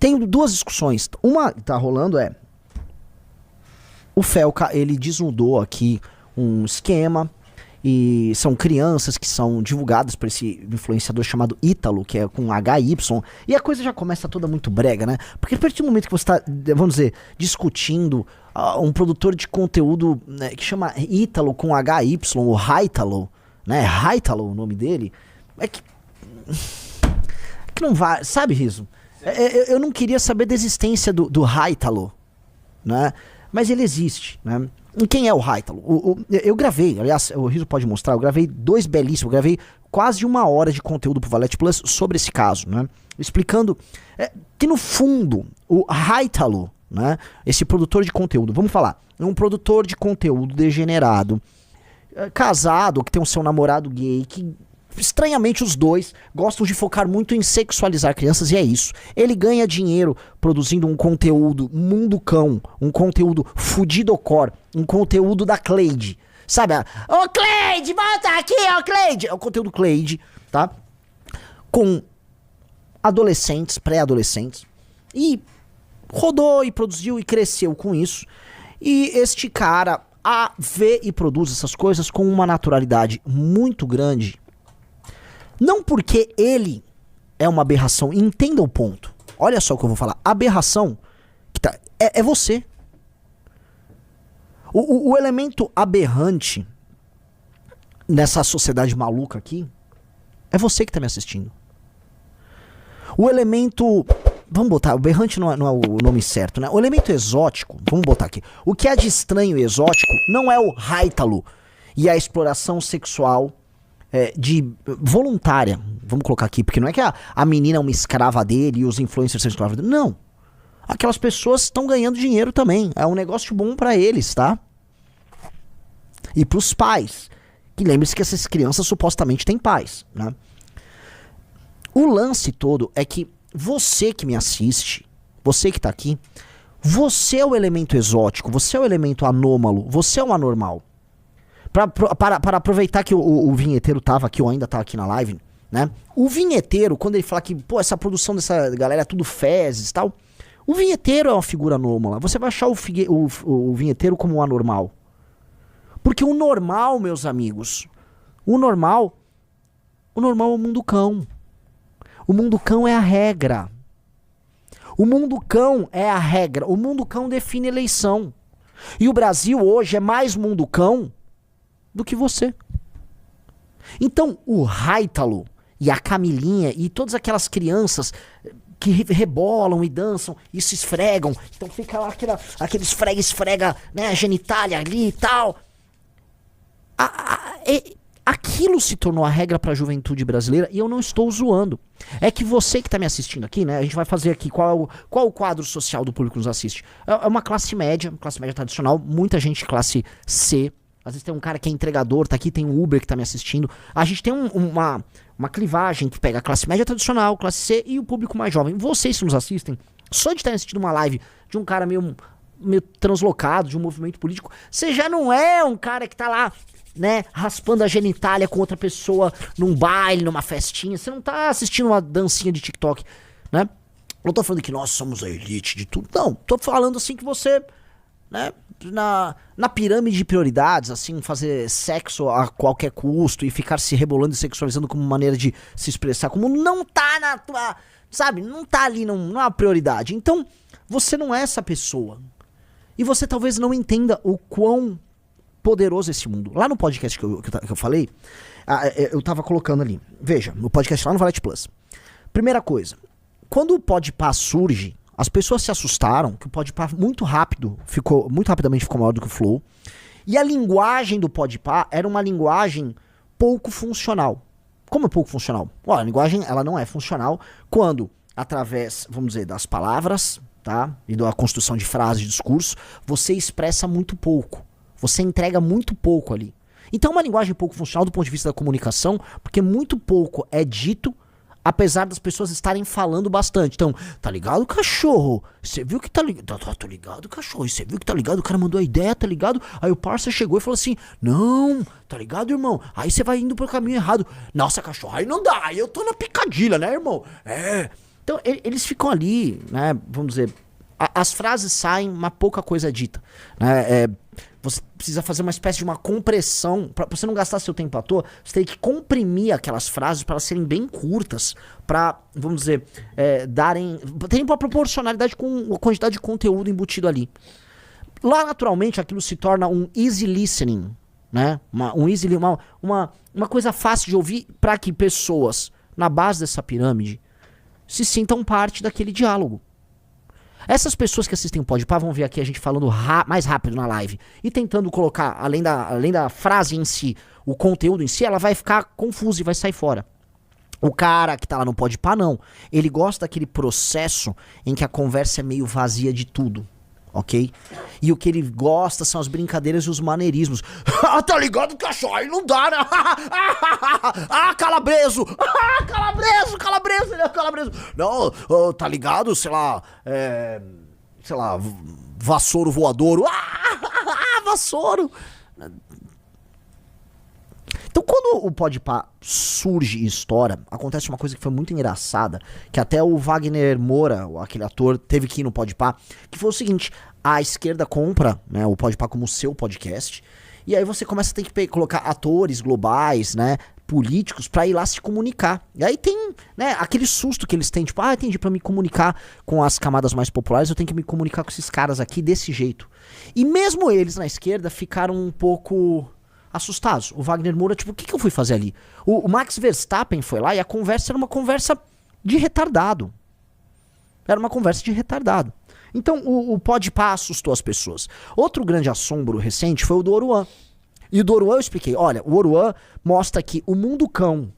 Tem duas discussões. Uma que tá rolando é... O Felca, ele desnudou aqui um esquema, e são crianças que são divulgadas por esse influenciador chamado Ítalo, que é com HY, e a coisa já começa toda muito brega, né? Porque a partir do momento que você tá, vamos dizer, discutindo um produtor de conteúdo, né, que chama Ítalo com HY, ou Haitalo, né? Haitalo o nome dele, é que não vai, sabe, Riso? Eu não queria saber da existência do Haitalo, né? Mas ele existe, né? E quem é o Haitalo? Eu gravei, aliás, o Riso pode mostrar, eu gravei 2 belíssimos, eu gravei quase 1 hora de conteúdo pro Valete Plus sobre esse caso, né? Explicando que no fundo, o Haitalo, né? Esse produtor de conteúdo, vamos falar, é um produtor de conteúdo degenerado, casado, que tem o seu namorado gay, que estranhamente os dois gostam de focar muito em sexualizar crianças, e é isso. Ele ganha dinheiro produzindo um conteúdo mundo cão, um conteúdo fudido-core, um conteúdo da Cleide. Sabe? Ô Cleide, volta aqui, ô Cleide! É o conteúdo Cleide, tá? Com adolescentes, pré-adolescentes. E rodou e produziu e cresceu com isso. E este cara vê e produz essas coisas com uma naturalidade muito grande. Não porque ele é uma aberração, entenda o ponto. Olha só o que eu vou falar. Aberração é você. O elemento aberrante nessa sociedade maluca aqui é você que tá me assistindo. O elemento... Vamos botar, aberrante não é o nome certo, né? O elemento exótico, vamos botar aqui. O que há de estranho e exótico não é o Haitalo e a exploração sexual voluntária, vamos colocar aqui, porque não é que a menina é uma escrava dele e os influencers são escravos dele, não. Aquelas pessoas estão ganhando dinheiro também, é um negócio bom pra eles, tá? E pros pais, que lembre-se que essas crianças supostamente têm pais, né? O lance todo é que você que me assiste, você que tá aqui, você é o elemento exótico, você é o elemento anômalo, você é o anormal. Para aproveitar que o vinheteiro tava aqui, ou ainda tá aqui na live, né? O vinheteiro, quando ele fala que, pô, essa produção dessa galera é tudo fezes e tal, o vinheteiro é uma figura anômala. Você vai achar o vinheteiro como um anormal. Porque o normal, meus amigos, o normal é o mundo cão. O mundo cão é a regra. O mundo cão é a regra. O mundo cão define eleição. E o Brasil hoje é mais mundo cão do que você. Então o Haitalo e a Camilinha e todas aquelas crianças que rebolam e dançam e se esfregam, então fica lá aquele esfrega, né, a genitália ali e tal. Aquilo se tornou a regra para a juventude brasileira, e eu não estou zoando. É que você que está me assistindo aqui, né, a gente vai fazer aqui qual o quadro social do público que nos assiste. É uma classe média tradicional, muita gente classe C. Às vezes tem um cara que é entregador, tá aqui, tem um Uber que tá me assistindo. A gente tem uma clivagem que pega a classe média tradicional, classe C e o público mais jovem. Vocês que nos assistem, só de estar assistindo uma live de um cara meio translocado, de um movimento político, você já não é um cara que tá lá, né, raspando a genitália com outra pessoa num baile, numa festinha. Você não tá assistindo uma dancinha de TikTok, né? Não tô falando que nós somos a elite de tudo. Não, tô falando assim que você... né, na pirâmide de prioridades, assim, fazer sexo a qualquer custo e ficar se rebolando e sexualizando como maneira de se expressar, como não tá na tua, sabe, não tá ali, não é uma prioridade. Então, você não é essa pessoa. E você talvez não entenda o quão poderoso é esse mundo. Lá no podcast que eu falei, eu tava colocando ali, veja, no podcast lá no Valete Plus. Primeira coisa, quando o Podpah surge, as pessoas se assustaram que o Podpah muito rapidamente ficou maior do que o Flow. E a linguagem do Podpah era uma linguagem pouco funcional. Como é pouco funcional? A linguagem ela não é funcional quando, através, vamos dizer, das palavras, tá? E da construção de frases, de discurso, você expressa muito pouco. Você entrega muito pouco ali. Então é uma linguagem pouco funcional do ponto de vista da comunicação, porque muito pouco é dito, apesar das pessoas estarem falando bastante. Então, tá ligado, cachorro? Você viu que tá ligado? Tô ligado, cachorro. Você viu que tá ligado? O cara mandou a ideia, tá ligado? Aí o parça chegou e falou assim, não, tá ligado, irmão? Aí você vai indo pro caminho errado. Nossa, cachorro, aí não dá. Aí eu tô na picadilha, né, irmão? Então, eles ficam ali, né? Vamos dizer, as frases saem, mas pouca coisa é dita. Né? Você precisa fazer uma espécie de uma compressão. Pra você não gastar seu tempo à toa, você tem que comprimir aquelas frases para elas serem bem curtas, para, vamos dizer, terem uma proporcionalidade com a quantidade de conteúdo embutido ali. Lá, naturalmente, aquilo se torna um easy listening, né? Uma coisa fácil de ouvir para que pessoas na base dessa pirâmide se sintam parte daquele diálogo. Essas pessoas que assistem o Podpah vão ver aqui a gente falando mais rápido na live e tentando colocar, além da frase em si, o conteúdo em si, ela vai ficar confusa e vai sair fora. O cara que tá lá no Podpah, não. Ele gosta daquele processo em que a conversa é meio vazia de tudo. Ok? E o que ele gosta são as brincadeiras e os maneirismos. Tá ligado que achou? Aí não dá, né? Calabreso! Calabreso! Não, tá ligado? Sei lá, vassouro voador. Vassouro! Então, quando o Podpah surge e estoura, acontece uma coisa que foi muito engraçada, que até o Wagner Moura, aquele ator, teve que ir no Podpah, que foi o seguinte: a esquerda compra, né, o Podpah como seu podcast, e aí você começa a ter que colocar atores globais, né, políticos, pra ir lá se comunicar. E aí tem, né, aquele susto que eles têm, tipo, entendi, pra me comunicar com as camadas mais populares, eu tenho que me comunicar com esses caras aqui desse jeito. E mesmo eles na esquerda ficaram um pouco assustados. O Wagner Moura, tipo, o que eu fui fazer ali? O Max Verstappen foi lá e a conversa era uma conversa de retardado. Era uma conversa de retardado. Então o Podpah assustou as pessoas. Outro grande assombro recente foi o do Oruan. E o do Oruan eu expliquei. Olha, o Oruan mostra que o mundo cão,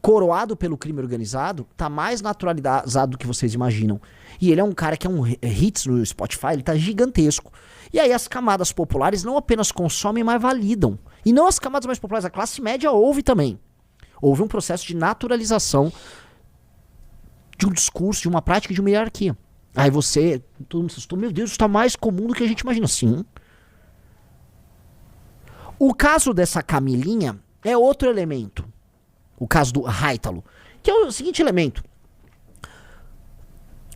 coroado pelo crime organizado, tá mais naturalizado do que vocês imaginam. E ele é um cara que é um hits no Spotify, ele tá gigantesco. E aí as camadas populares não apenas consomem, mas validam. E não as camadas mais populares, a classe média ouve também. Houve um processo de naturalização de um discurso, de uma prática, de uma hierarquia. Aí todo mundo assustou, meu Deus, isso tá mais comum do que a gente imagina. Sim. O caso dessa Camilinha é outro elemento. O caso do Haitalo, que é o seguinte elemento: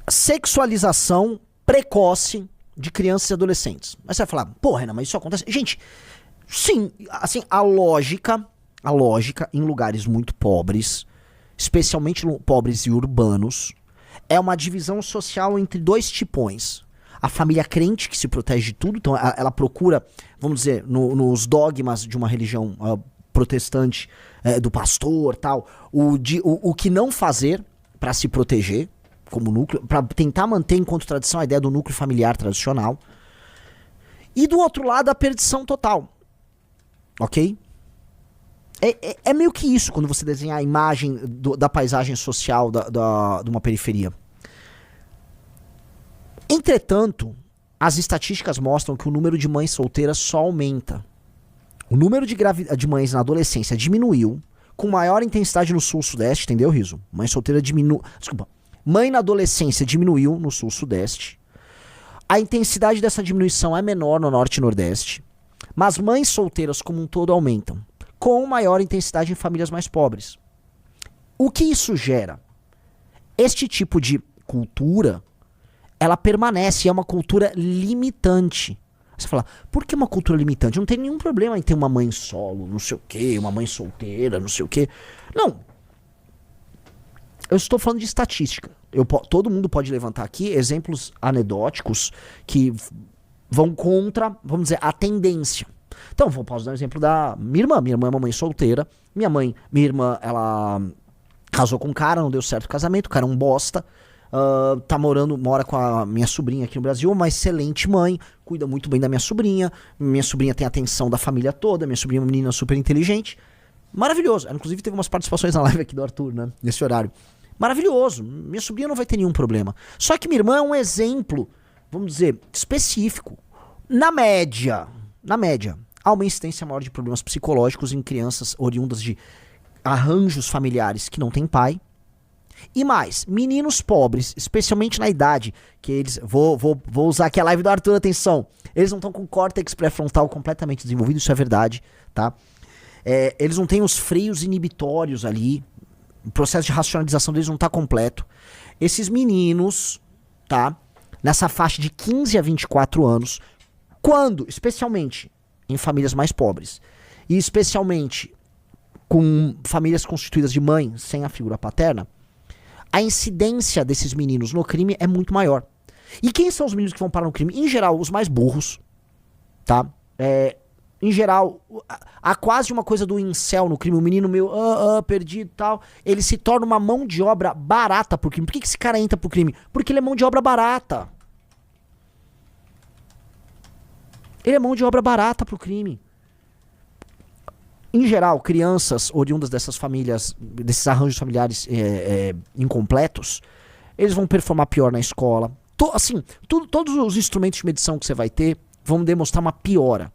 sexualização precoce de crianças e adolescentes. Mas você vai falar, Renan, mas isso acontece? Gente, sim, assim, a lógica em lugares muito pobres, especialmente pobres e urbanos, é uma divisão social entre dois tipões. A família crente, que se protege de tudo, então ela procura, vamos dizer, nos dogmas de uma religião protestante, do pastor, tal, o que não fazer para se proteger, como núcleo, para tentar manter enquanto tradição a ideia do núcleo familiar tradicional. E do outro lado, a perdição total. Ok? É meio que isso quando você desenha a imagem da paisagem social de uma periferia. Entretanto, as estatísticas mostram que o número de mães solteiras só aumenta. O número de mães na adolescência diminuiu com maior intensidade no sul-sudeste, entendeu, Riso? Mãe solteira diminuiu. Desculpa. Mãe na adolescência diminuiu no sul-sudeste. A intensidade dessa diminuição é menor no norte e nordeste. Mas mães solteiras como um todo aumentam, com maior intensidade em famílias mais pobres. O que isso gera? Este tipo de cultura, ela permanece, é uma cultura limitante. Você fala, por que uma cultura limitante? Não tem nenhum problema em ter uma mãe solo, não sei o quê, uma mãe solteira, não sei o quê. Não. Eu estou falando de estatística. Todo mundo pode levantar aqui exemplos anedóticos que vão contra, vamos dizer, a tendência. Então, posso dar um exemplo da minha irmã. Minha irmã é uma mãe solteira. Minha irmã, ela casou com um cara, não deu certo o casamento, o cara é um bosta. Mora com a minha sobrinha aqui no Brasil, uma excelente mãe, cuida muito bem da minha sobrinha. Minha sobrinha tem a atenção da família toda. Minha sobrinha é uma menina super inteligente. Maravilhoso. Ela, inclusive, teve umas participações na live aqui do Arthur, né? Nesse horário. Maravilhoso. Minha sobrinha não vai ter nenhum problema. Só que minha irmã é um exemplo, vamos dizer, específico. Na média, há uma incidência maior de problemas psicológicos em crianças oriundas de arranjos familiares que não têm pai. E mais, meninos pobres, especialmente na idade que eles... Vou usar aqui a live do Arthur, atenção. Eles não estão com o córtex pré-frontal completamente desenvolvido, isso é verdade, tá? Eles não têm os freios inibitórios ali. O processo de racionalização deles não está completo. esses meninos, tá? Nessa faixa de 15 a 24 anos, quando, especialmente em famílias mais pobres, e especialmente com famílias constituídas de mãe sem a figura paterna, a incidência desses meninos no crime é muito maior. E quem são os meninos que vão parar no crime? Em geral, os mais burros, tá? Em geral, há quase uma coisa do incel no crime. O menino meio, perdido e tal. Ele se torna uma mão de obra barata pro crime. Por que esse cara entra pro crime? Porque ele é mão de obra barata. Ele é mão de obra barata pro crime. Em geral, crianças oriundas dessas famílias, desses arranjos familiares incompletos, eles vão performar pior na escola. Todos os instrumentos de medição que você vai ter vão demonstrar uma piora.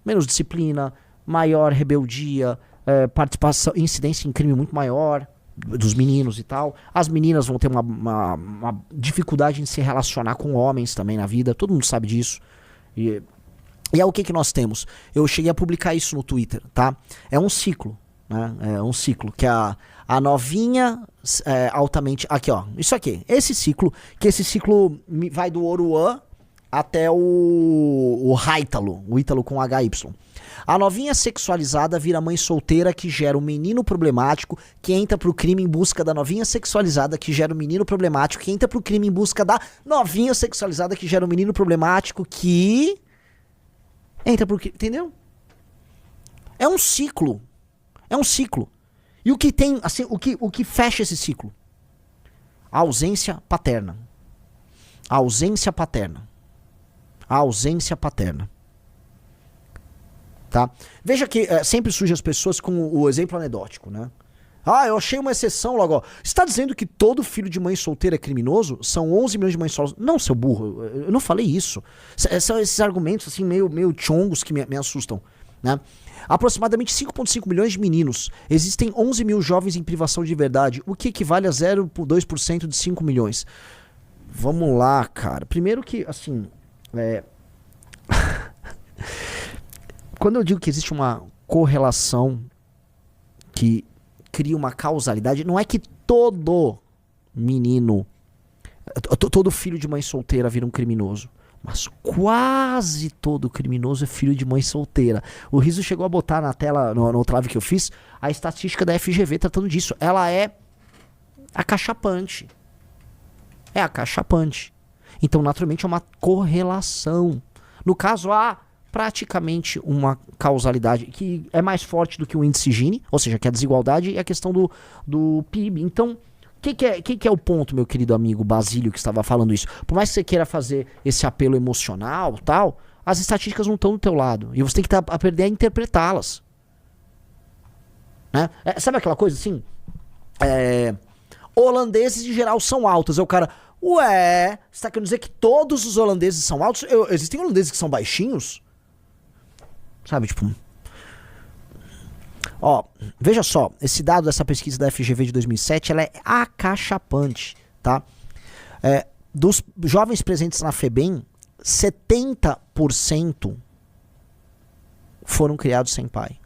Menos disciplina, maior rebeldia, participação, incidência em crime muito maior dos meninos e tal. As meninas vão ter uma dificuldade em se relacionar com homens também na vida. Todo mundo sabe disso. E é o que nós temos. Eu cheguei a publicar isso no Twitter, tá? É um ciclo, né? É um ciclo que a novinha altamente... Aqui, ó. Isso aqui. Esse ciclo vai do Oruan até o Haítalo. O Ítalo com HY. A novinha sexualizada vira mãe solteira que gera um menino problemático que entra pro crime em busca da novinha sexualizada que gera um menino problemático que entra pro crime em busca da novinha sexualizada que gera um menino problemático que... entra por... Entendeu? É um ciclo. É um ciclo. E o que tem, assim, o que fecha esse ciclo? A ausência paterna. A ausência paterna. A ausência paterna. Tá? Veja que sempre surgem as pessoas com o exemplo anedótico, né? Ah, eu achei uma exceção logo. Ó. Você está dizendo que todo filho de mãe solteira é criminoso? São 11 milhões de mães solos. Não, seu burro, eu não falei isso. São esses argumentos assim meio chongos que me assustam, né? Aproximadamente 5,5 milhões de meninos. Existem 11 mil jovens em privação de liberdade, o que equivale a 0,2% de 5 milhões. Vamos lá, cara. Primeiro que, assim... Quando eu digo que existe uma correlação que cria uma causalidade, não é que todo menino, todo filho de mãe solteira vira um criminoso, mas quase todo criminoso é filho de mãe solteira. O Riso chegou a botar na tela, no outra live que eu fiz, a estatística da FGV tratando disso. Ela é acachapante. É acachapante. Então, naturalmente, é uma correlação. No caso, há praticamente uma causalidade que é mais forte do que o índice Gini, ou seja, que é a desigualdade e a questão do PIB. Então, o que é o ponto, meu querido amigo Basílio, que estava falando isso? Por mais que você queira fazer esse apelo emocional tal, as estatísticas não estão do teu lado. E você tem que aprender a interpretá-las. Né? Sabe aquela coisa assim? Holandeses, em geral, são altos. É o cara... Ué, você tá querendo dizer que todos os holandeses são altos? Existem holandeses que são baixinhos? Sabe, tipo... Ó, veja só, esse dado dessa pesquisa da FGV de 2007, ela é acachapante, tá? Dos jovens presentes na FEBEM, 70% foram criados sem pai.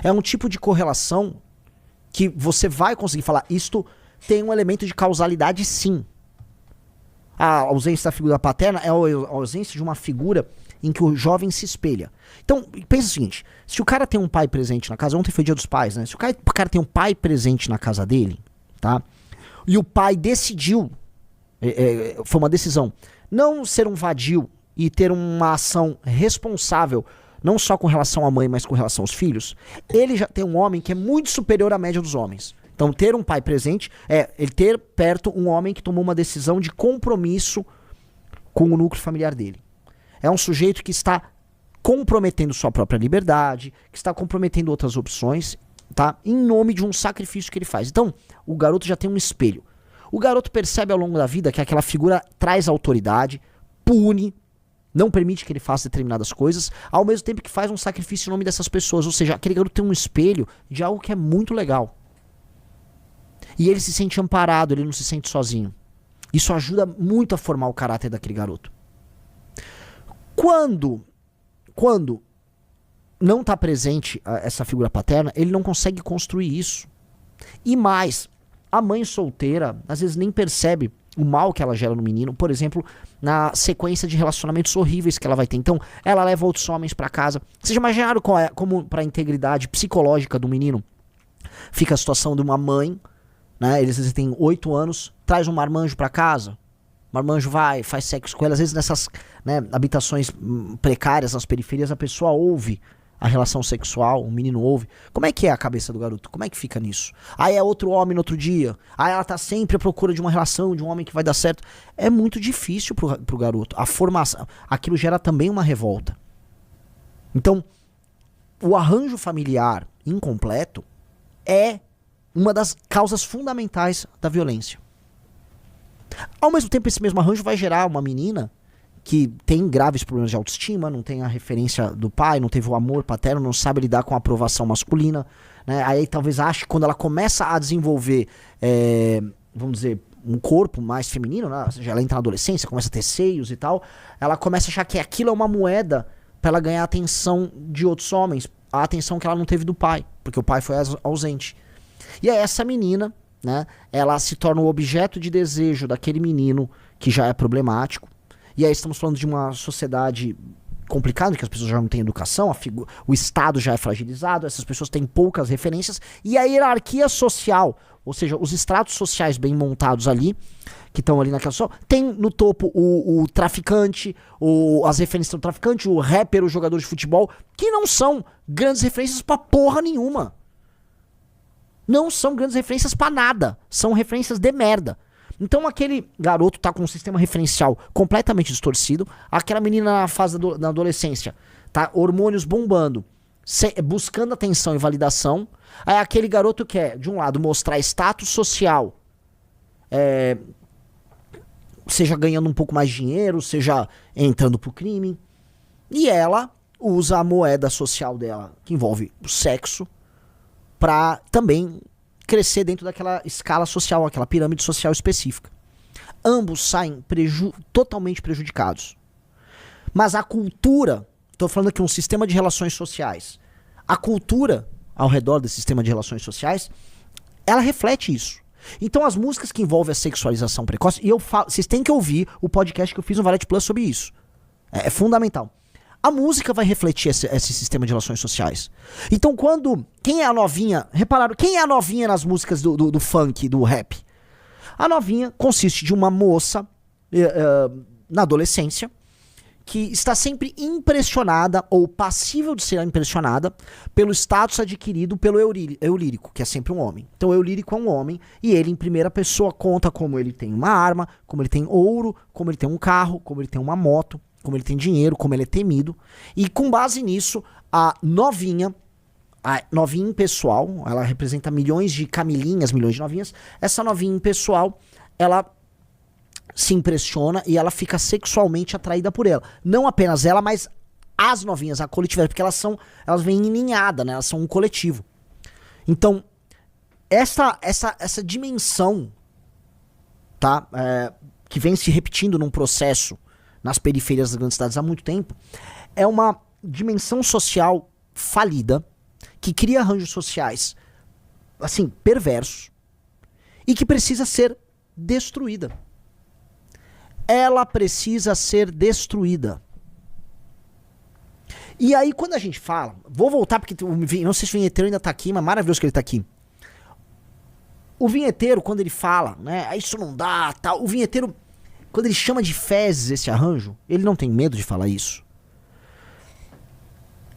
É um tipo de correlação que você vai conseguir falar, isto tem um elemento de causalidade, sim. A ausência da figura paterna é a ausência de uma figura em que o jovem se espelha. Então, pensa o seguinte, se o cara tem um pai presente na casa, ontem foi dia dos pais, né? Se o cara tem um pai presente na casa dele, tá? E o pai decidiu, foi uma decisão, não ser um vadio e ter uma ação responsável, não só com relação à mãe, mas com relação aos filhos, ele já tem um homem que é muito superior à média dos homens. Então, ter um pai presente é ele ter perto um homem que tomou uma decisão de compromisso com o núcleo familiar dele. É um sujeito que está comprometendo sua própria liberdade, que está comprometendo outras opções, tá? Em nome de um sacrifício que ele faz. Então, o garoto já tem um espelho. O garoto percebe ao longo da vida que aquela figura traz autoridade, pune, não permite que ele faça determinadas coisas, ao mesmo tempo que faz um sacrifício em nome dessas pessoas. Ou seja, aquele garoto tem um espelho de algo que é muito legal. E ele se sente amparado, ele não se sente sozinho. Isso ajuda muito a formar o caráter daquele garoto. Quando não está presente essa figura paterna, ele não consegue construir isso. E mais, A mãe solteira, às vezes, nem percebe o mal que ela gera no menino, por exemplo, na sequência de relacionamentos horríveis que ela vai ter. Então, ela leva outros homens pra casa. Vocês já imaginaram como pra integridade psicológica do menino fica a situação de uma mãe, né? Eles têm 8 anos, traz um marmanjo pra casa. O marmanjo vai, faz sexo com ela. Às vezes nessas, né, habitações precárias, nas periferias, a pessoa ouve a relação sexual, o menino ouve. Como é que é a cabeça do garoto? Como é que fica nisso? Aí é outro homem no outro dia. Aí ela tá sempre à procura de uma relação, de um homem que vai dar certo. É muito difícil pro garoto. A formação, aquilo gera também uma revolta. Então, o arranjo familiar incompleto é uma das causas fundamentais da violência. Ao mesmo tempo, esse mesmo arranjo vai gerar uma menina que tem graves problemas de autoestima, não tem a referência do pai, não teve o amor paterno, não sabe lidar com a aprovação masculina, né? Aí talvez ache que quando ela começa a desenvolver, vamos dizer, um corpo mais feminino, né? Ou seja, ela entra na adolescência, começa a ter seios e tal, ela começa a achar que aquilo é uma moeda para ela ganhar a atenção de outros homens, a atenção que ela não teve do pai, porque o pai foi ausente. E aí essa menina, né, ela se torna o objeto de desejo daquele menino que já é problemático. E aí estamos falando de uma sociedade complicada, que as pessoas já não têm educação, o Estado já é fragilizado, essas pessoas têm poucas referências, e a hierarquia social, ou seja, os estratos sociais bem montados ali, que estão ali naquela só, tem no topo o traficante, as referências do traficante, o rapper, o jogador de futebol, que não são grandes referências pra porra nenhuma. Não são grandes referências pra nada, são referências de merda. Então aquele garoto tá com um sistema referencial completamente distorcido, aquela menina na fase da adolescência, tá, hormônios bombando, buscando atenção e validação, aí aquele garoto quer, de um lado, mostrar status social, seja ganhando um pouco mais de dinheiro, seja entrando pro crime, e ela usa a moeda social dela, que envolve o sexo, pra também crescer dentro daquela escala social, aquela pirâmide social específica. Ambos saem totalmente prejudicados. Mas a cultura, estou falando aqui um sistema de relações sociais, a cultura ao redor desse sistema de relações sociais, ela reflete isso. Então as músicas que envolvem a sexualização precoce, e eu falo, vocês têm que ouvir o podcast que eu fiz no Valete Plus sobre isso. É fundamental. A música vai refletir esse sistema de relações sociais. Então quem é a novinha? Repararam, quem é a novinha nas músicas do funk, do rap? A novinha consiste de uma moça na adolescência que está sempre impressionada ou passível de ser impressionada pelo status adquirido pelo eulírico, que é sempre um homem. Então o eulírico é um homem e ele em primeira pessoa conta como ele tem uma arma, como ele tem ouro, como ele tem um carro, como ele tem uma moto, como ele tem dinheiro, como ele é temido. E com base nisso, a novinha impessoal, ela representa milhões de camilinhas, milhões de novinhas. Essa novinha impessoal, ela se impressiona e ela fica sexualmente atraída por ela. Não apenas ela, mas as novinhas, a coletividade, porque elas vêm em ninhada, né? Elas são um coletivo. Então, essa dimensão, tá? Que vem se repetindo num processo nas periferias das grandes cidades há muito tempo, é uma dimensão social falida, que cria arranjos sociais, assim, perversos, e que precisa ser destruída. Ela precisa ser destruída. E aí, quando a gente fala, vou voltar, porque não sei se o vinheteiro ainda tá aqui, mas maravilhoso que ele tá aqui. O vinheteiro, quando ele fala, né, isso não dá, tal, o vinheteiro, quando ele chama de fezes esse arranjo, ele não tem medo de falar isso.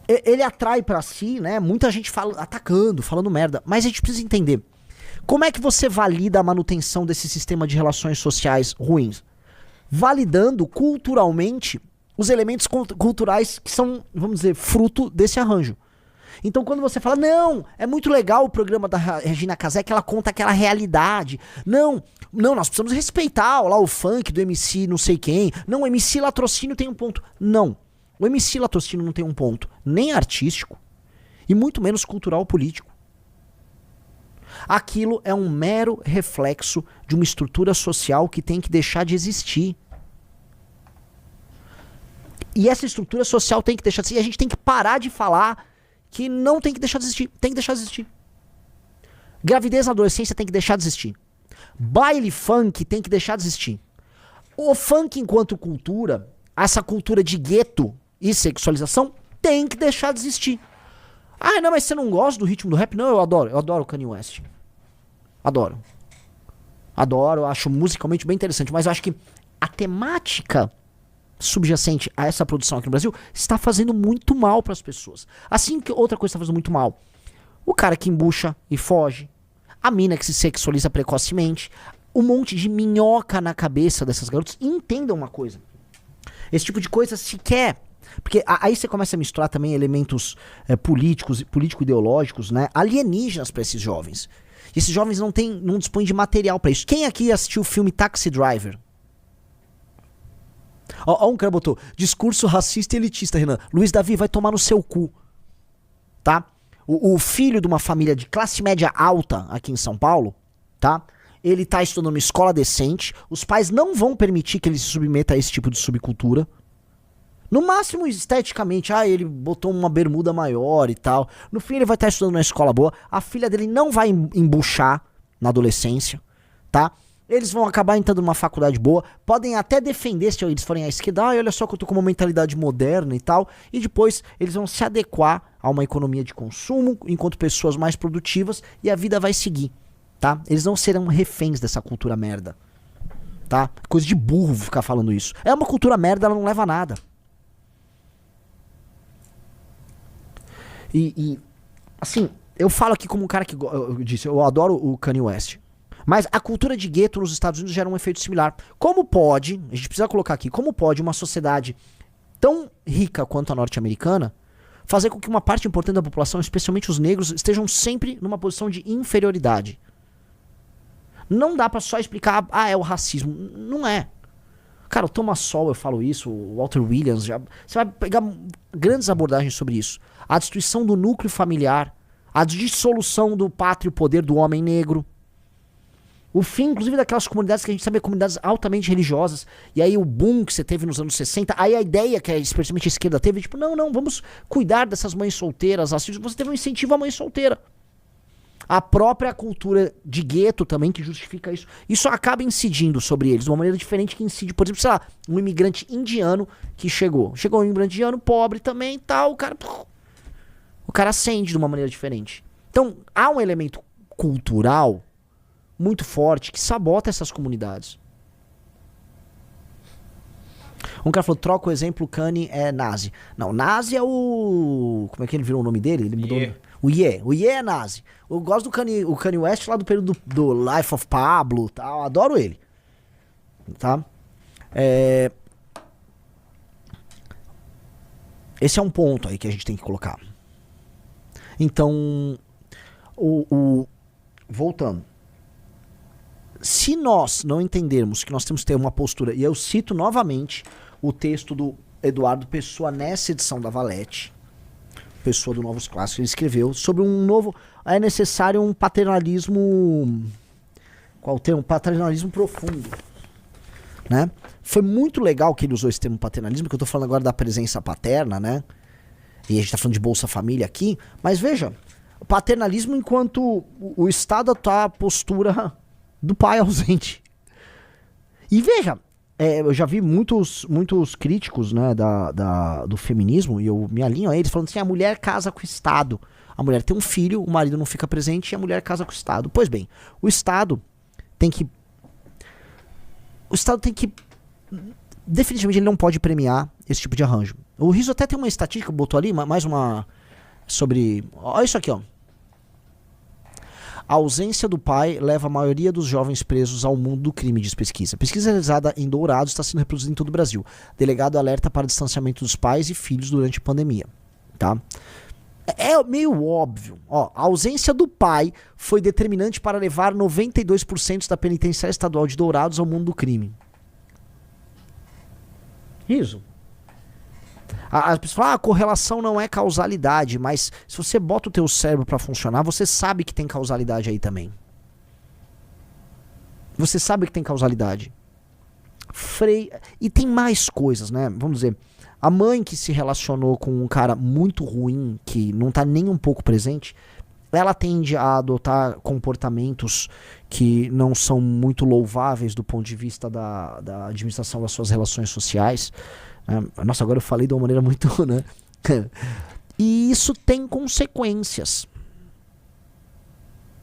Ele atrai pra si, né, muita gente atacando, falando merda, mas a gente precisa entender, como é que você valida a manutenção desse sistema de relações sociais ruins? Validando culturalmente os elementos culturais que são, vamos dizer, fruto desse arranjo. Então quando você fala, não, é muito legal o programa da Regina Casé, que ela conta aquela realidade. Não, nós precisamos respeitar lá o funk do MC não sei quem. Não, o MC Latrocínio tem um ponto. Não, o MC Latrocínio não tem um ponto nem artístico e muito menos cultural ou político. Aquilo é um mero reflexo de uma estrutura social que tem que deixar de existir. E essa estrutura social tem que deixar de existir. E a gente tem que parar de falar que não tem que deixar de existir. Tem que deixar de existir. Gravidez na adolescência tem que deixar de existir. Baile funk tem que deixar de existir. O funk enquanto cultura, essa cultura de gueto e sexualização, tem que deixar de existir. Ah, não, mas você não gosta do ritmo do rap? Não, eu adoro o Kanye West. Adoro, eu acho musicalmente bem interessante, mas eu acho que a temática subjacente a essa produção aqui no Brasil está fazendo muito mal para as pessoas. Assim que outra coisa está fazendo muito mal. O cara que embucha e foge, a mina que se sexualiza precocemente, um monte de minhoca na cabeça dessas garotas. E entendam uma coisa. Esse tipo de coisa se quer. Porque aí você começa a misturar também elementos político-ideológicos, né, alienígenas para esses jovens. E esses jovens não dispõem de material para isso. Quem aqui assistiu o filme Taxi Driver? Ó, um cara botou, discurso racista e elitista, Renan. Luiz Davi, vai tomar no seu cu. Tá? O filho de uma família de classe média alta aqui em São Paulo, tá? Ele tá estudando numa escola decente, os pais não vão permitir que ele se submeta a esse tipo de subcultura. No máximo, esteticamente, ele botou uma bermuda maior e tal. No fim, ele vai estar estudando numa escola boa. A filha dele não vai embuchar na adolescência, tá? Eles vão acabar entrando numa faculdade boa. Podem até defender se eles forem à esquerda. Olha só que eu tô com uma mentalidade moderna e tal. E depois, eles vão se adequar a uma economia de consumo, enquanto pessoas mais produtivas, e a vida vai seguir. Tá? Eles não serão reféns dessa cultura merda, tá? Coisa de burro ficar falando isso. É uma cultura merda, ela não leva a nada. E assim, eu falo aqui como um cara que eu disse, eu adoro o Kanye West. Mas a cultura de gueto nos Estados Unidos gera um efeito similar. Como pode, a gente precisa colocar aqui, como pode uma sociedade tão rica quanto a norte-americana fazer com que uma parte importante da população, especialmente os negros, estejam sempre numa posição de inferioridade? Não dá pra só explicar, é o racismo. Não é. Cara, o Thomas Sowell, eu falo isso, o Walter Williams, você vai pegar grandes abordagens sobre isso. A destruição do núcleo familiar, a dissolução do pátrio poder do homem negro, o fim, inclusive, daquelas comunidades que a gente sabe, comunidades altamente religiosas, e aí o boom que você teve nos anos 60, aí a ideia que especialmente a esquerda teve, tipo, não, vamos cuidar dessas mães solteiras, você teve um incentivo à mãe solteira. A própria cultura de gueto também que justifica isso. Isso acaba incidindo sobre eles de uma maneira diferente que incide, por exemplo, sei lá, um imigrante indiano que chegou. Chegou um imigrante indiano, pobre também e tal, o cara acende de uma maneira diferente. Então, há um elemento cultural muito forte que sabota essas comunidades. Um cara falou, troca o exemplo, Kanye é nazi. Não, nazi é o... Como é que ele virou o nome dele? Ele mudou... O Ye é nazi. Eu gosto do Kanye West lá do período do Life of Pablo, tal. Adoro ele. Tá? Esse é um ponto aí que a gente tem que colocar. Então, voltando. Se nós não entendermos que nós temos que ter uma postura, e eu cito novamente o texto do Eduardo Pessoa nessa edição da Valete, Pessoa do Novos Clássicos, ele escreveu sobre um novo... É necessário um paternalismo... Qual o termo? Paternalismo profundo. Né? Foi muito legal que ele usou esse termo paternalismo, que eu tô falando agora da presença paterna, né? E a gente tá falando de Bolsa Família aqui, mas veja, paternalismo enquanto o Estado tá a postura do pai ausente. E veja, eu já vi muitos críticos, né, do feminismo, e eu me alinho a eles, falando assim, a mulher casa com o Estado. A mulher tem um filho, o marido não fica presente, e a mulher casa com o Estado. Pois bem, o Estado tem que... Definitivamente ele não pode premiar esse tipo de arranjo. O Rizzo até tem uma estatística, botou ali, mais uma... Sobre... Olha isso aqui, ó. A ausência do pai leva a maioria dos jovens presos ao mundo do crime, diz pesquisa. Pesquisa realizada em Dourados está sendo reproduzida em todo o Brasil. Delegado alerta para distanciamento dos pais e filhos durante a pandemia. Tá? É meio óbvio. Ó, a ausência do pai foi determinante para levar 92% da penitenciária estadual de Dourados ao mundo do crime. Isso. As pessoas falam, a correlação não é causalidade, mas se você bota o teu cérebro pra funcionar, você sabe que tem causalidade aí também. Você sabe que tem causalidade. E tem mais coisas, né? Vamos dizer, a mãe que se relacionou com um cara muito ruim, que não tá nem um pouco presente, ela tende a adotar comportamentos que não são muito louváveis do ponto de vista da administração das suas relações sociais. Nossa, agora eu falei de uma maneira muito, né? E isso tem consequências.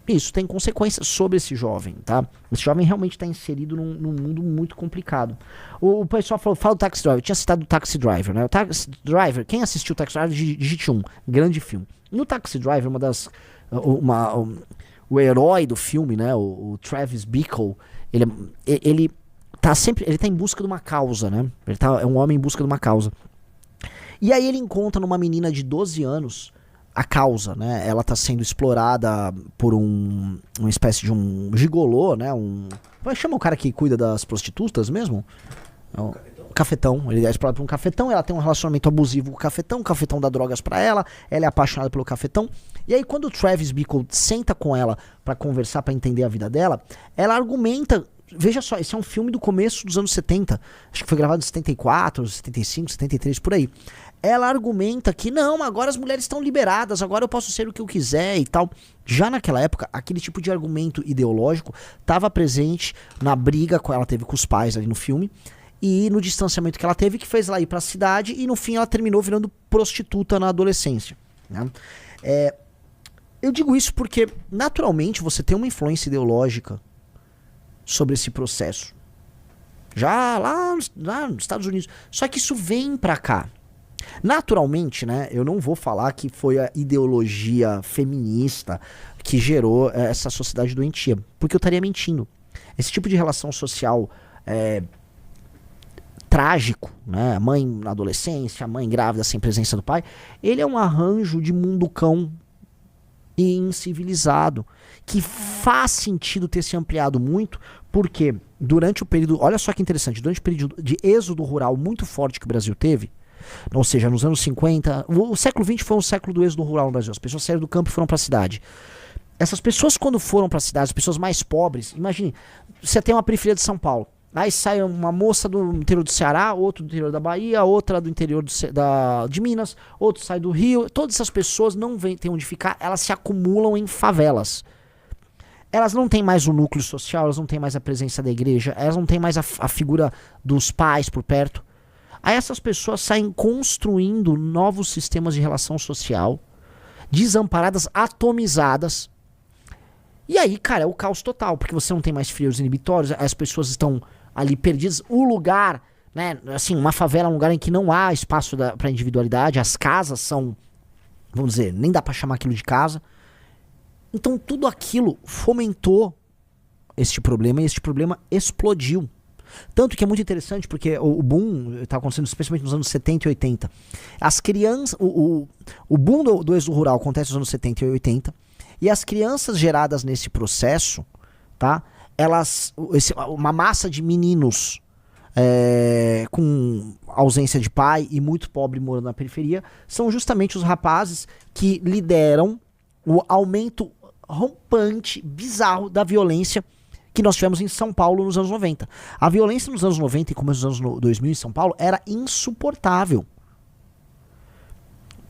Isso tem consequências sobre esse jovem, tá? Esse jovem realmente está inserido num mundo muito complicado. O pessoal fala do Taxi Driver. Eu tinha citado o Taxi Driver, né? O Taxi Driver, quem assistiu o Taxi Driver, digite grande filme. No Taxi Driver, o herói do filme, né? O Travis Bickle, ele tá em busca de uma causa, né? É um homem em busca de uma causa. E aí ele encontra numa menina de 12 anos a causa, né? Ela tá sendo explorada por uma espécie de um gigolô, né? Como é que chama o cara que cuida das prostitutas mesmo? O cafetão. Ele é explorado por um cafetão, ela tem um relacionamento abusivo com o cafetão dá drogas pra ela é apaixonada pelo cafetão. E aí quando o Travis Bickle senta com ela pra conversar, pra entender a vida dela, ela argumenta. Veja só, esse é um filme do começo dos anos 70. Acho que foi gravado em 74, 75, 73, por aí. Ela argumenta que não, agora as mulheres estão liberadas, agora eu posso ser o que eu quiser e tal. Já naquela época, aquele tipo de argumento ideológico estava presente na briga que ela teve com os pais ali no filme e no distanciamento que ela teve, que fez ela ir pra cidade e no fim ela terminou virando prostituta na adolescência, né? Eu digo isso porque, naturalmente, você tem uma influência ideológica sobre esse processo. Já lá nos Estados Unidos. Só que isso vem pra cá. Naturalmente, né, eu não vou falar que foi a ideologia feminista que gerou essa sociedade doentia, porque eu estaria mentindo. Esse tipo de relação social trágico, né, a mãe na adolescência, a mãe grávida sem presença do pai, ele é um arranjo de mundo cão e incivilizado, que faz sentido ter se ampliado muito, porque durante o período, olha só que interessante, durante o período de êxodo rural muito forte que o Brasil teve, ou seja, nos anos 50, o século XX foi um século do êxodo rural no Brasil. As pessoas saíram do campo e foram para a cidade. Essas pessoas, quando foram para a cidade, as pessoas mais pobres, imagine, você tem uma periferia de São Paulo, aí sai uma moça do interior do Ceará, outro do interior da Bahia, outra do interior de Minas, outro sai do Rio. Todas essas pessoas não têm onde ficar, elas se acumulam em favelas. Elas não têm mais o núcleo social, elas não têm mais a presença da igreja, elas não têm mais a figura dos pais por perto. Aí essas pessoas saem construindo novos sistemas de relação social, desamparadas, atomizadas. E aí, cara, é o caos total, porque você não tem mais freios inibitórios, as pessoas estão ali perdidas. O lugar, né, assim, uma favela é um lugar em que não há espaço para individualidade, as casas são, vamos dizer, nem dá para chamar aquilo de casa. Então tudo aquilo fomentou este problema e este problema explodiu. Tanto que é muito interessante porque o boom está acontecendo especialmente nos anos 70 e 80. As crianças, o boom do êxodo rural acontece nos anos 70 e 80 e as crianças geradas nesse processo, tá? Uma massa de meninos com ausência de pai e muito pobre morando na periferia, são justamente os rapazes que lideram o aumento rompante, bizarro da violência que nós tivemos em São Paulo nos anos 90. A violência nos anos 90 e começo dos anos 2000 em São Paulo era insuportável.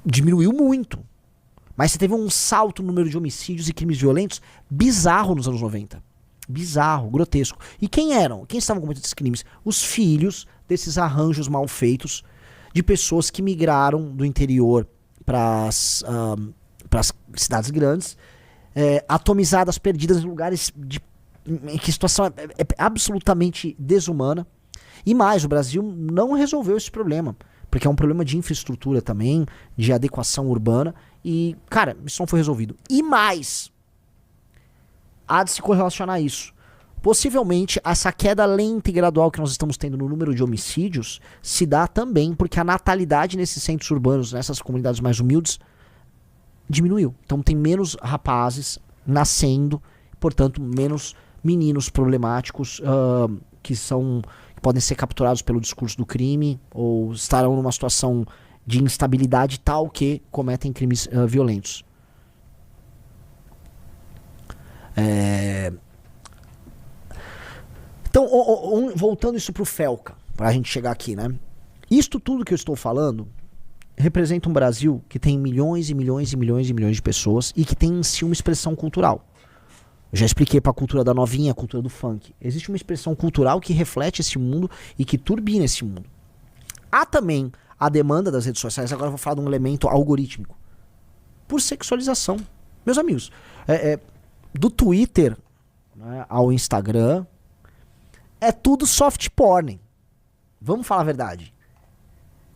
Diminuiu muito. Mas você teve um salto no número de homicídios e crimes violentos bizarro nos anos 90. Bizarro, grotesco. E quem eram? Quem estavam cometendo esses crimes? Os filhos desses arranjos mal feitos de pessoas que migraram do interior para as cidades grandes, atomizadas, perdidas em lugares em que a situação é absolutamente desumana. E mais, o Brasil não resolveu esse problema, porque é um problema de infraestrutura também, de adequação urbana, e, cara, isso não foi resolvido. E mais, há de se correlacionar a isso. Possivelmente, essa queda lenta e gradual que nós estamos tendo no número de homicídios se dá também porque a natalidade nesses centros urbanos, nessas comunidades mais humildes, diminuiu. Então tem menos rapazes nascendo, portanto, menos meninos problemáticos que podem ser capturados pelo discurso do crime ou estarão numa situação de instabilidade tal que cometem crimes violentos. Então, voltando isso pro Felca, pra gente chegar aqui, né? Isto tudo que eu estou falando representa um Brasil que tem milhões e milhões e milhões e milhões de pessoas e que tem em si uma expressão cultural. Eu já expliquei para a cultura da novinha, a cultura do funk. Existe uma expressão cultural que reflete esse mundo e que turbina esse mundo. Há também a demanda das redes sociais, agora eu vou falar de um elemento algorítmico, por sexualização. Meus amigos, do Twitter, né, ao Instagram, é tudo soft porn. Vamos falar a verdade.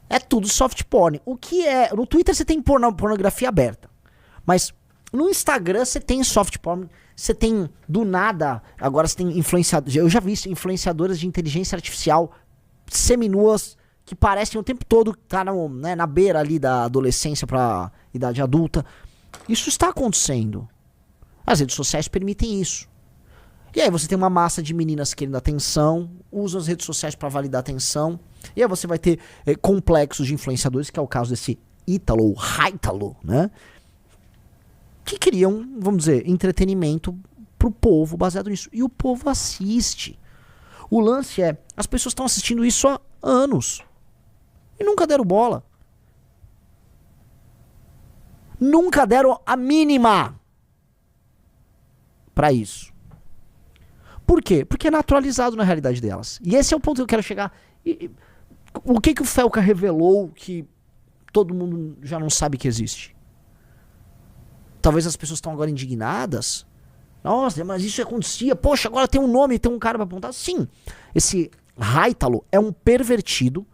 É tudo soft porn. O que é... No Twitter você tem pornografia aberta. Mas no Instagram você tem soft porn. Você tem, do nada... Agora você tem influenciadores... Eu já vi isso, influenciadoras de inteligência artificial seminuas que parecem o tempo todo estar na beira ali da adolescência pra idade adulta. Isso está acontecendo. As redes sociais permitem isso. E aí você tem uma massa de meninas querendo atenção, usam as redes sociais para validar atenção, e aí você vai ter complexos de influenciadores, que é o caso desse Ítalo, né? Que criam, vamos dizer, entretenimento pro povo baseado nisso. E o povo assiste. O lance é, as pessoas estão assistindo isso há anos. E nunca deram bola. Nunca deram a mínima pra isso. Por quê? Porque é naturalizado na realidade delas. E esse é o ponto que eu quero chegar. O que o Felca revelou que todo mundo já não sabe que existe? Talvez as pessoas estão agora indignadas. Nossa, mas isso acontecia. Poxa, agora tem um nome, tem um cara pra apontar. Sim, esse Haitalo é um pervertido,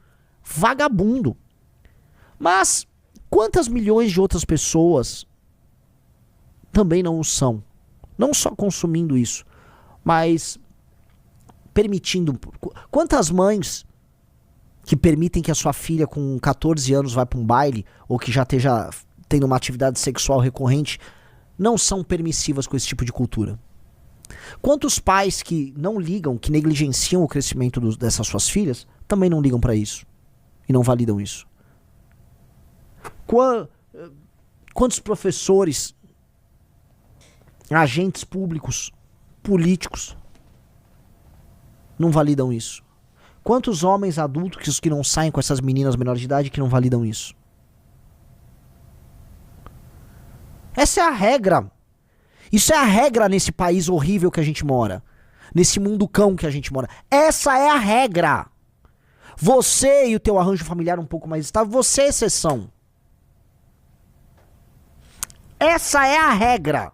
vagabundo. Mas quantas milhões de outras pessoas também não o são? Não só consumindo isso, mas permitindo... Quantas mães que permitem que a sua filha com 14 anos vá para um baile, ou que já esteja tendo uma atividade sexual recorrente, não são permissivas com esse tipo de cultura? Quantos pais que não ligam, que negligenciam o crescimento dessas suas filhas, também não ligam para isso e não validam isso? Quantos professores, agentes públicos, políticos não validam isso? Quantos homens adultos que não saem com essas meninas menores de idade que não validam isso? Essa é a regra. Isso é a regra nesse país horrível que a gente mora. Nesse mundo cão que a gente mora. Essa é a regra. Você e o teu arranjo familiar um pouco mais estável, você é exceção. Essa é a regra.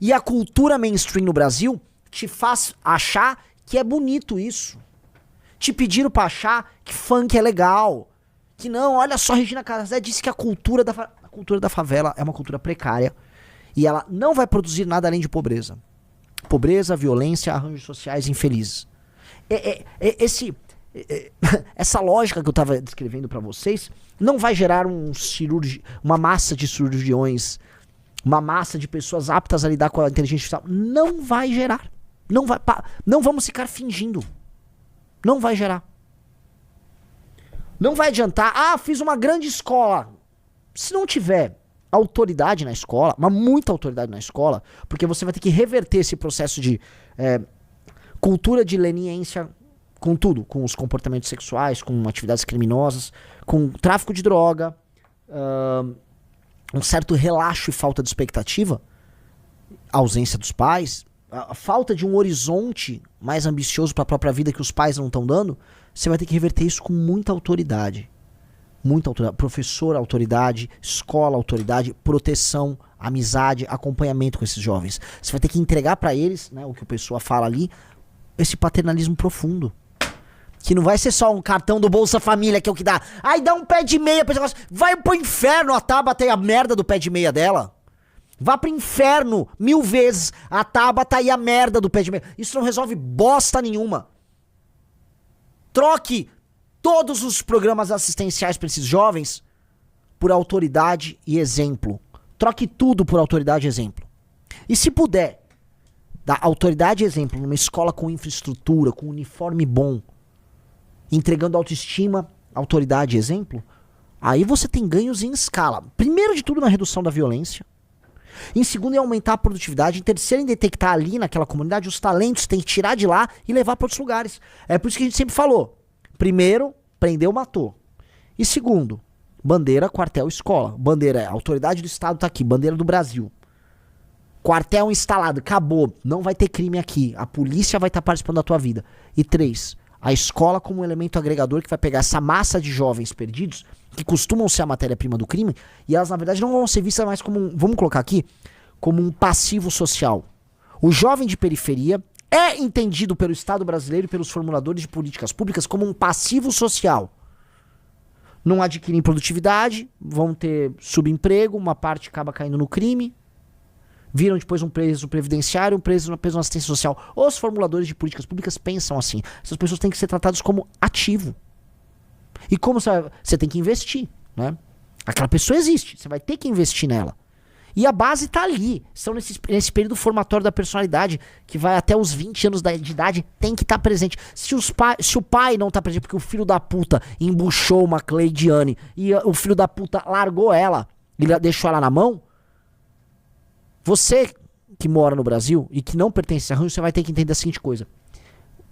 E a cultura mainstream no Brasil te faz achar que é bonito isso. Te pediram pra achar que funk é legal. Que não, olha só, Regina Casé disse que a cultura da favela é uma cultura precária. E ela não vai produzir nada além de pobreza. Pobreza, violência, arranjos sociais infelizes. Essa lógica que eu tava descrevendo pra vocês não vai gerar uma massa de cirurgiões, uma massa de pessoas aptas a lidar com a inteligência artificial. Não vai gerar. Não vamos ficar fingindo. Não vai gerar. Não vai adiantar. Ah, fiz uma grande escola. Se não tiver autoridade na escola, mas muita autoridade na escola, porque você vai ter que reverter esse processo de cultura de leniência com tudo, com os comportamentos sexuais, com atividades criminosas, com tráfico de droga, um certo relaxo e falta de expectativa, a ausência dos pais, a falta de um horizonte mais ambicioso para a própria vida que os pais não estão dando. Você vai ter que reverter isso com muita autoridade. Muita autoridade. Professor, autoridade. Escola, autoridade. Proteção, amizade, acompanhamento com esses jovens. Você vai ter que entregar para eles, né, o que o pessoa fala ali, esse paternalismo profundo. Que não vai ser só um cartão do Bolsa Família que é o que dá. Aí dá um pé de meia pra esse negócio. Vai pro inferno a Tabata e a merda do pé de meia dela. Vá pro inferno 1000 vezes a Tabata e a merda do pé de meia. Isso não resolve bosta nenhuma. Troque todos os programas assistenciais para esses jovens por autoridade e exemplo. Troque tudo por autoridade e exemplo. E se puder dar autoridade e exemplo numa escola com infraestrutura, com uniforme bom, entregando autoestima, autoridade e exemplo, aí você tem ganhos em escala. Primeiro de tudo na redução da violência. Em segundo, em aumentar a produtividade. Em terceiro, em detectar ali naquela comunidade os talentos, tem que tirar de lá e levar para outros lugares. É por isso que a gente sempre falou. Primeiro, prendeu, matou. E segundo, Bandeira, quartel, escola. Bandeira é autoridade do Estado tá aqui, bandeira do Brasil. Quartel instalado, acabou. Não vai ter crime aqui. A polícia vai estar participando da tua vida. E 3, a escola como um elemento agregador que vai pegar essa massa de jovens perdidos, que costumam ser a matéria-prima do crime, e elas, na verdade, não vão ser vistas mais como vamos colocar aqui, como um passivo social. O jovem de periferia é entendido pelo Estado brasileiro e pelos formuladores de políticas públicas como um passivo social. Não adquirem produtividade, vão ter subemprego, uma parte acaba caindo no crime, viram depois um preso previdenciário, um preso na assistência social. Os formuladores de políticas públicas pensam assim. Essas pessoas têm que ser tratadas como ativo. E como você tem que investir, né? Aquela pessoa existe, você vai ter que investir nela. E a base tá ali. São nesse período formatório da personalidade, que vai até os 20 anos de idade, tem que estar presente. Se o pai não tá presente porque o filho da puta embuchou uma Cleidiane e o filho da puta largou ela e deixou ela na mão, você que mora no Brasil e que não pertence a rancho, você vai ter que entender a seguinte coisa.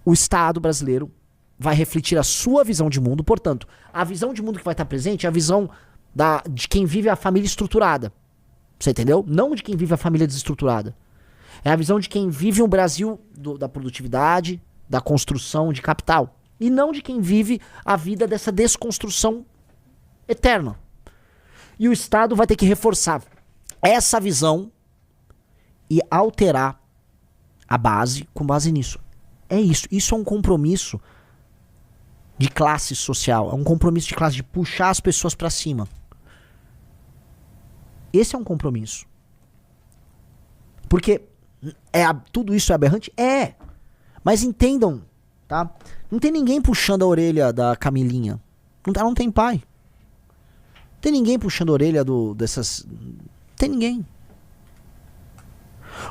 O Estado brasileiro vai refletir a sua visão de mundo. Portanto, a visão de mundo que vai estar presente é a visão de quem vive a família estruturada. Você entendeu? Não de quem vive a família desestruturada. É a visão de quem vive um Brasil da produtividade, da construção de capital. E não de quem vive a vida dessa desconstrução eterna. E o Estado vai ter que reforçar essa visão e alterar a base com base nisso. É isso. Isso é um compromisso de classe social. É um compromisso de classe, de puxar as pessoas pra cima. Esse é um compromisso. Porque tudo isso é aberrante? É. Mas entendam, tá? Não tem ninguém puxando a orelha da Camilinha. Ela não tem pai. Não tem ninguém puxando a orelha dessas... Não tem ninguém.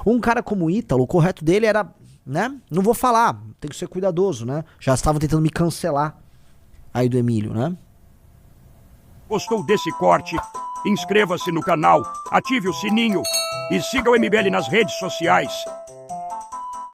Um cara como o Ítalo, o correto dele era, né? Não vou falar, tem que ser cuidadoso, né? Já estavam tentando me cancelar aí do Emílio, né? Gostou desse corte? Inscreva-se no canal, ative o sininho e siga o MBL nas redes sociais.